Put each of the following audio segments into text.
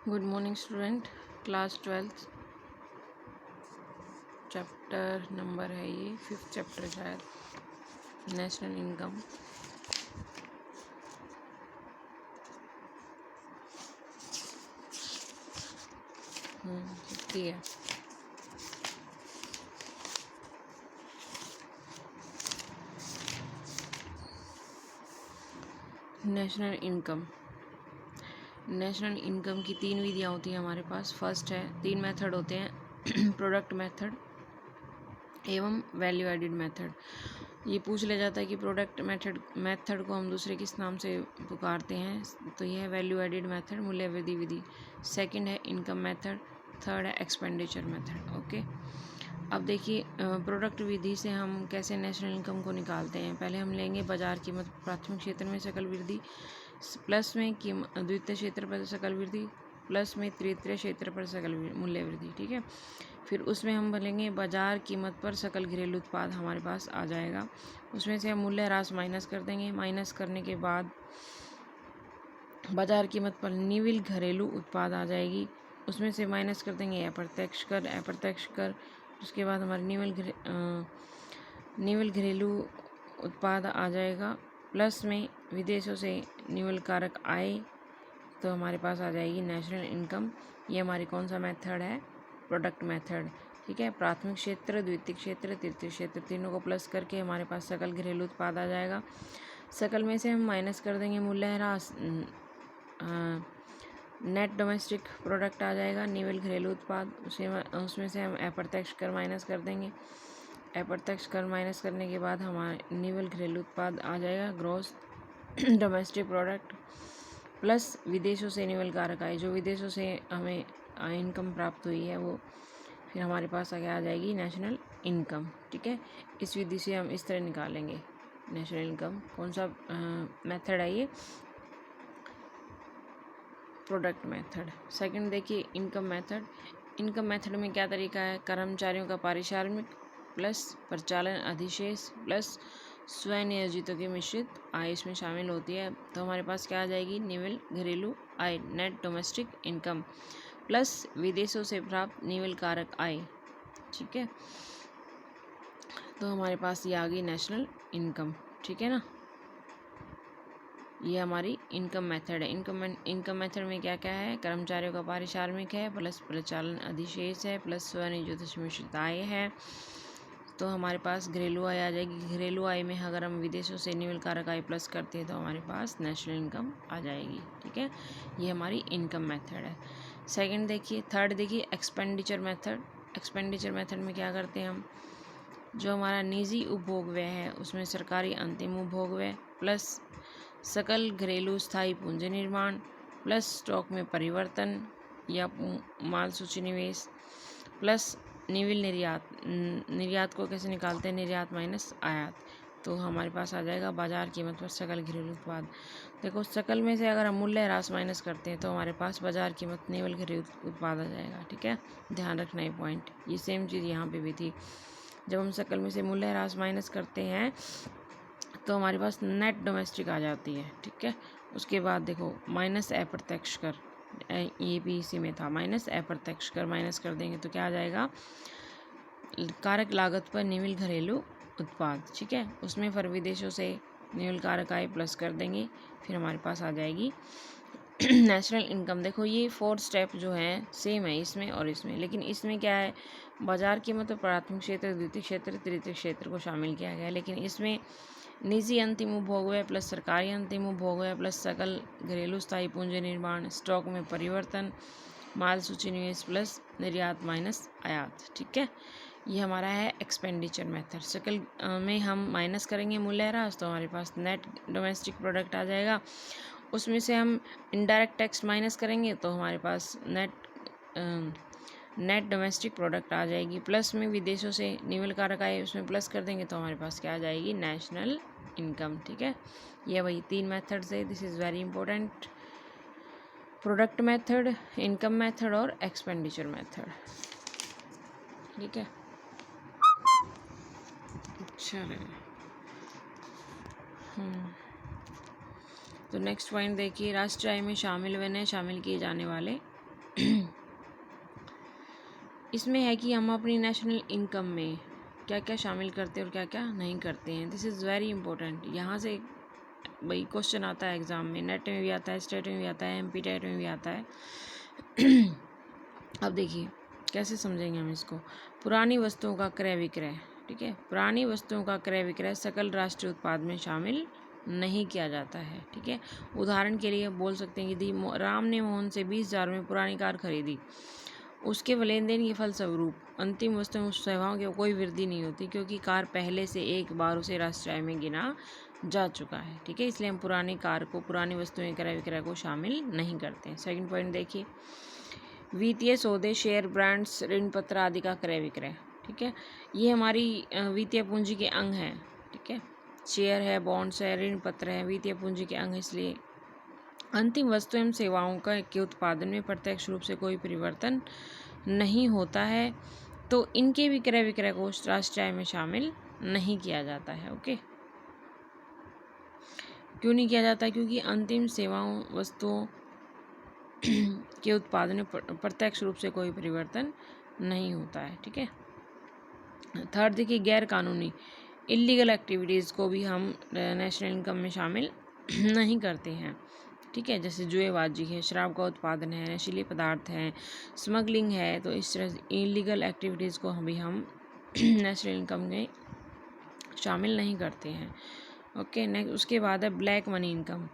Good morning student. Class 12th chapter number है ये 5th chapter शायद, नेशनल इनकम। ठीक है। नेशनल इनकम की तीन विधियाँ होती हैं हमारे पास। फर्स्ट है, तीन मेथड होते हैं प्रोडक्ट मेथड एवं वैल्यू एडिड मेथड। ये पूछ लिया जाता है कि प्रोडक्ट मेथड को हम दूसरे किस नाम से पुकारते हैं, तो यह है वैल्यू एडिड मेथड, मूल्य वृद्धि विधि। सेकंड है इनकम मेथड, थर्ड है एक्सपेंडिचर मेथड। ओके, अब देखिए प्रोडक्ट विधि से हम कैसे नेशनल इनकम को निकालते हैं। पहले हम लेंगे बाजार कीमत प्राथमिक क्षेत्र में सकल वृद्धि, प्लस में द्वितीय क्षेत्र पर सकल वृद्धि, प्लस में तृतीय क्षेत्र पर सकल मूल्य वृद्धि। ठीक है, फिर उसमें हम बोलेंगे बाजार कीमत पर सकल घरेलू उत्पाद हमारे पास आ जाएगा। उसमें से हम मूल्य ह्रास माइनस कर देंगे। माइनस करने के बाद बाजार कीमत पर निविल घरेलू उत्पाद आ जाएगी। उसमें से माइनस कर देंगे अप्रत्यक्ष कर। उसके बाद हमारे निविल घरेलू उत्पाद आ जाएगा। प्लस में विदेशों से निविल कारक आए तो हमारे पास आ जाएगी नेशनल इनकम। ये हमारी कौन सा मेथड है? Product method. ठीक है, प्राथमिक क्षेत्र, द्वितीय क्षेत्र, तृतीय क्षेत्र, तीनों को प्लस करके हमारे पास सकल घरेलू उत्पाद आ जाएगा। सकल में से हम माइनस कर देंगे मूल्य ह्रास, नेट डोमेस्टिक प्रोडक्ट आ जाएगा, निविल घरेलू उत्पाद। उसमें से हम अप्रत्यक्ष कर माइनस कर देंगे। अप्रत्यक्ष कर माइनस करने के बाद हमारा निविल घरेलू उत्पाद आ जाएगा, ग्रॉस डोमेस्टिक प्रोडक्ट। प्लस विदेशों से निविल कारक आए, जो विदेशों से हमें इनकम प्राप्त हुई है वो फिर हमारे पास आगे आ जाएगी नेशनल इनकम। ठीक है, इस विधि से हम इस तरह निकालेंगे नेशनल इनकम। कौन सा मेथड है ये? Product method. सेकंड देखिए इनकम मेथड। इनकम मेथड में क्या तरीका है? कर्मचारियों का पारिश्रमिक प्लस परिचालन अधिशेष प्लस स्वनियोजितों की मिश्रित आय इसमें शामिल होती है। तो हमारे पास क्या आ जाएगी? निविल घरेलू आय, नेट डोमेस्टिक इनकम, प्लस विदेशों से प्राप्त निविल कारक आय। ठीक है, तो हमारे पास ये आ गई नेशनल इनकम। ठीक है ना, ये हमारी इनकम मेथड है। इनकम मेथड में क्या क्या है? कर्मचारियों का पारिश्रमिक है, प्लस परिचालन अधिशेष है, प्लस स्वनियोजित मिश्रित आय है। तो हमारे पास घरेलू आय आ जाएगी। घरेलू आय में अगर हम विदेशों से निविल कारक आय प्लस करते हैं तो हमारे पास नेशनल इनकम आ जाएगी। ठीक है, ये हमारी इनकम मेथड है। सेकंड देखिए, थर्ड देखिए एक्सपेंडिचर मेथड। एक्सपेंडिचर मेथड में क्या करते हैं हम? जो हमारा निजी उपभोग व्यय है उसमें सरकारी अंतिम उपभोग व्यय प्लस सकल घरेलू स्थायी पूंजी निर्माण प्लस स्टॉक में परिवर्तन या माल सूची निवेश प्लस निविल निर्यात को कैसे निकालते हैं? निर्यात माइनस आयात। तो हमारे पास आ जाएगा बाजार कीमत पर सकल घरेलू उत्पाद। देखो, सकल में से अगर हम मूल्य ह्रास माइनस करते हैं तो हमारे पास बाजार कीमत निविल घरेलू उत्पाद आ जाएगा। ठीक है, ध्यान रखना ये पॉइंट। ये सेम चीज़ यहाँ पे भी थी। जब हम सकल में से मूल्य ह्रास माइनस करते हैं तो हमारे पास नेट डोमेस्टिक आ जाती है। ठीक है, उसके बाद देखो माइनस अप्रत्यक्ष कर, ये भी इसी में था, माइनस अप्रत्यक्ष कर माइनस कर देंगे तो क्या आ जाएगा? कारक लागत पर निविल घरेलू उत्पाद। ठीक है, उसमें फिर विदेशों से निविल कारक आय प्लस कर देंगे, फिर हमारे पास आ जाएगी नेशनल इनकम। देखो ये 4 स्टेप जो हैं सेम है इसमें और इसमें, लेकिन इसमें क्या है? बाजार कीमत तो प्राथमिक क्षेत्र, द्वितीय क्षेत्र, तृतीय क्षेत्र को शामिल किया गया है, लेकिन इसमें निजी अंतिम उपभोग व्यय प्लस सरकारी अंतिम उपभोग व्यय प्लस सकल घरेलू स्थायी पूंजी निर्माण, स्टॉक में परिवर्तन, माल सूची निवेश प्लस निर्यात माइनस आयात। ठीक है, ये हमारा है एक्सपेंडिचर मेथड। सकल में हम माइनस करेंगे मूल्य ह्रास तो हमारे पास नेट डोमेस्टिक प्रोडक्ट आ जाएगा। उसमें से हम इनडायरेक्ट टैक्स माइनस करेंगे तो हमारे पास नेट डोमेस्टिक प्रोडक्ट आ जाएगी। प्लस में विदेशों से निविल कारक आए उसमें प्लस कर देंगे तो हमारे पास क्या आ जाएगी? National income. ठीक है, ये वही 3 मेथड्स है। This is very important, product method, income method और एक्सपेंडिचर मेथड। ठीक है, चलिए तो नेक्स्ट पॉइंट देखिए, राष्ट्रीय आय में शामिल व न शामिल किए जाने वाले इसमें है कि हम अपनी नेशनल इनकम में क्या क्या शामिल करते हैं और क्या क्या नहीं करते हैं। This is very important. यहाँ से भाई क्वेश्चन आता है एग्ज़ाम में, नेट में भी आता है, स्टेट में भी आता है, MP टेट में भी आता है। अब देखिए कैसे समझेंगे हम इसको। पुरानी वस्तुओं का क्रय विक्रय, ठीक है, पुरानी वस्तुओं का क्रय विक्रय सकल राष्ट्रीय उत्पाद में शामिल नहीं किया जाता है, ठीक है। उदाहरण के लिए बोल सकते हैं कि यदि राम ने मोहन से 20,000 में पुरानी कार खरीदी, उसके लेन देन के फलस्वरूप अंतिम वस्तुओं सेवाओं की कोई वृद्धि नहीं होती, क्योंकि कार पहले से एक बार उसे राष्ट्रीय आय में गिना जा चुका है, ठीक है। इसलिए हम पुरानी कार को, पुरानी वस्तुएं क्रय विक्रय को शामिल नहीं करते हैं। सेकंड पॉइंट देखिए, वित्तीय सौदे, शेयर, ब्रांड्स, ऋण पत्र आदि का क्रय विक्रय, ठीक है। ये हमारी वित्तीय पूंजी के अंग हैं, ठीक है। शेयर है, बॉन्ड्स है, ऋण पत्र है, वित्तीय पूंजी के अंग, इसलिए अंतिम वस्तु एवं सेवाओं का के उत्पादन में प्रत्यक्ष रूप से कोई परिवर्तन नहीं होता है, तो इनके भी क्रय विक्रय को राष्ट्रीय आय में शामिल नहीं किया जाता है। ओके, क्यों नहीं किया जाता? क्योंकि अंतिम सेवाओं वस्तुओं के उत्पादन में प्रत्यक्ष रूप से कोई परिवर्तन नहीं होता है, ठीक है। थर्ड देखिए, गैर कानूनी इलीगल एक्टिविटीज़ को भी हम नेशनल इनकम में शामिल नहीं करते हैं, ठीक है। जैसे जुएबाजी है, शराब का उत्पादन है, नशीले पदार्थ हैं, स्मगलिंग है, तो इस तरह इलीगल एक्टिविटीज़ को भी हम नेशनल इनकम में शामिल नहीं करते हैं। ओके, नेक्स्ट उसके बाद है black money income.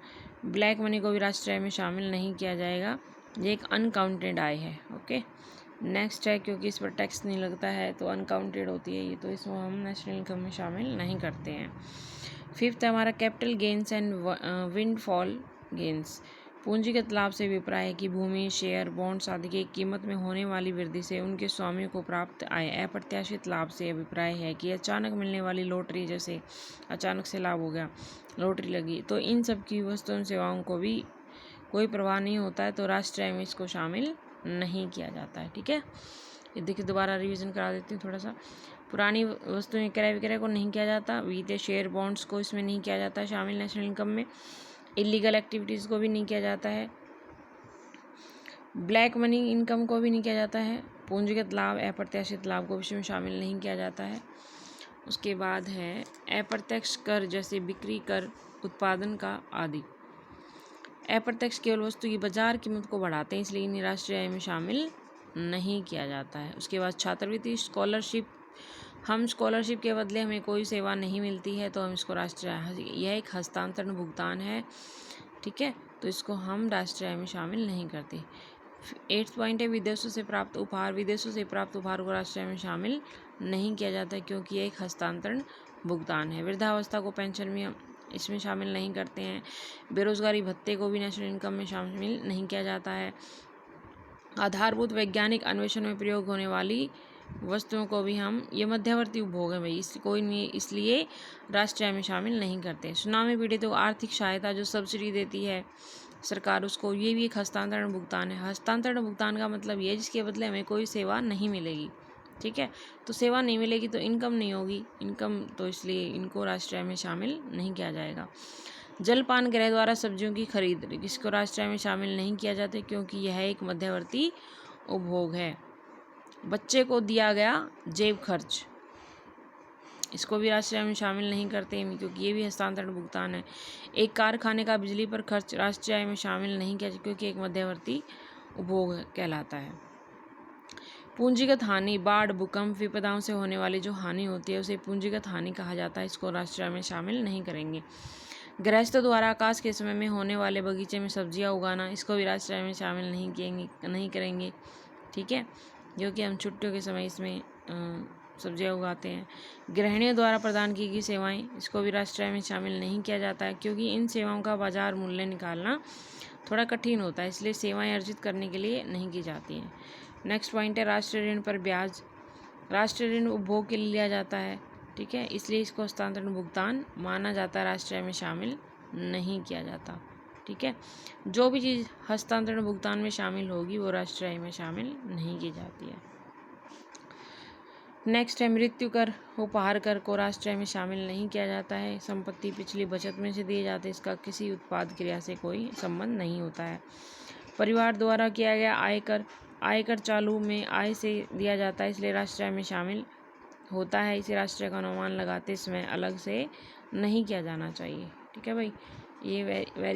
Black money को भी राष्ट्रीय आय में शामिल नहीं किया जाएगा, ये एक अनकाउंटेड आय है। ओके, नेक्स्ट है, क्योंकि इस पर टैक्स नहीं लगता है तो अनकाउंटेड होती है ये, तो इसको हम नेशनल इनकम में शामिल नहीं करते हैं। फिफ्थ है हमारा capital gains and windfall gains. पूंजीगत लाभ से अभिप्राय है कि भूमि, शेयर, बॉन्ड्स आदि की कीमत में होने वाली वृद्धि से उनके स्वामियों को प्राप्त आय। अप्रत्याशित लाभ से अभिप्राय है कि अचानक मिलने वाली लॉटरी, जैसे अचानक से लाभ हो गया, लॉटरी लगी, तो इन सब की वस्तुओं सेवाओं को भी कोई प्रभाव नहीं होता है, तो राष्ट्रीय आय में इसको शामिल नहीं किया जाता है, ठीक है। ये देखिए दोबारा रिवीजन करा देती हूँ थोड़ा सा। पुरानी वस्तुएं क्रय विक्रय को नहीं किया जाता, वित्तीय शेयर बॉन्ड्स को इसमें नहीं किया जाता है शामिल नेशनल इनकम में, इलीगल एक्टिविटीज़ को भी नहीं किया जाता है, ब्लैक मनी इनकम को भी नहीं किया जाता है, पूंजीगत लाभ, अप्रत्याशित लाभ को इसमें शामिल नहीं किया जाता है। उसके बाद है अप्रत्यक्ष कर, जैसे बिक्री कर, उत्पादन का आदि। अप्रत्यक्ष केवल वस्तु की बाजार कीमत को बढ़ाते हैं, इसलिए इन्हें राष्ट्रीय आय में शामिल नहीं किया जाता है। उसके बाद छात्रवृत्ति, स्कॉलरशिप, हम स्कॉलरशिप के बदले हमें कोई सेवा नहीं मिलती है तो हम इसको राष्ट्रीय, यह एक हस्तांतरण भुगतान है, ठीक है, तो इसको हम राष्ट्रीय आय में शामिल नहीं करते। 8th पॉइंट है विदेशों से प्राप्त उपहार। विदेशों से प्राप्त उपहार को राष्ट्रीय आय में शामिल नहीं किया जाता है, क्योंकि यह एक हस्तांतरण भुगतान है। वृद्धावस्था को पेंशन में इसमें शामिल नहीं करते हैं। बेरोजगारी भत्ते को भी नेशनल इनकम में शामिल नहीं किया जाता है। आधारभूत वैज्ञानिक अन्वेषण में प्रयोग होने वाली वस्तुओं को भी हम, ये मध्यवर्ती उपभोग है भाई, इसलिए राष्ट्रीय आय में शामिल नहीं करते। सुनामी पीड़ितों को आर्थिक सहायता जो सब्सिडी देती है सरकार, उसको, ये भी एक हस्तांतरण भुगतान है। हस्तांतरण भुगतान का मतलब ये जिसके बदले हमें कोई सेवा नहीं मिलेगी, ठीक है, तो सेवा नहीं मिलेगी तो इनकम नहीं होगी, इनकम, तो इसलिए इनको राष्ट्रीय आय में शामिल नहीं किया जाएगा। जलपान गृह द्वारा सब्जियों की खरीद, इसको राष्ट्रीय आय में शामिल नहीं किया जाता, क्योंकि यह एक मध्यवर्ती उपभोग है। बच्चे को दिया गया जेब खर्च, इसको भी राष्ट्रीय आय में शामिल नहीं करते, क्योंकि ये भी हस्तांतरण भुगतान है। एक कारखाने का बिजली पर खर्च राष्ट्रीय आय में शामिल नहीं किया, क्योंकि एक मध्यवर्ती उपभोग कहलाता है। पूंजीगत हानि, बाढ़, भूकंप, विपदाओं से होने वाली जो हानि होती है उसे पूंजीगत हानि कहा जाता है, इसको राष्ट्रीय आय में शामिल नहीं करेंगे। गृहस्थों द्वारा आकाश के समय में होने वाले बगीचे में सब्जियां उगाना, इसको भी राष्ट्रीय आय में शामिल नहीं करेंगे, ठीक है, जो कि हम छुट्टियों के समय इसमें सब्जियां उगाते हैं। गृहिणियों द्वारा प्रदान की गई सेवाएं, इसको भी राष्ट्रीय आय में शामिल नहीं किया जाता है, क्योंकि इन सेवाओं का बाजार मूल्य निकालना थोड़ा कठिन होता है, इसलिए सेवाएं अर्जित करने के लिए नहीं की जाती हैं। नेक्स्ट पॉइंट है राष्ट्रीय ऋण पर ब्याज। राष्ट्रीय ऋण उपभोग के लिए लिया जाता है, ठीक है, इसलिए इसको हस्तांतरण भुगतान माना जाता है, राष्ट्रीय आय में शामिल नहीं किया जाता, ठीक है। जो भी चीज़ हस्तांतरण भुगतान में शामिल होगी वो राष्ट्रीय आय में शामिल नहीं की जाती है। नेक्स्ट है मृत्यु कर, उपहार कर को राष्ट्रीय आय में शामिल नहीं किया जाता है। संपत्ति पिछली बचत में से दिए जाते हैं, इसका किसी उत्पाद क्रिया से कोई संबंध नहीं होता है। परिवार द्वारा किया गया आयकर, आयकर चालू में आय से दिया जाता है, इसलिए राष्ट्रीय आय में शामिल होता है। इसे राष्ट्रीय का अनुमान लगाते समय अलग से नहीं किया जाना चाहिए। ठीक है भाई, ये वेरी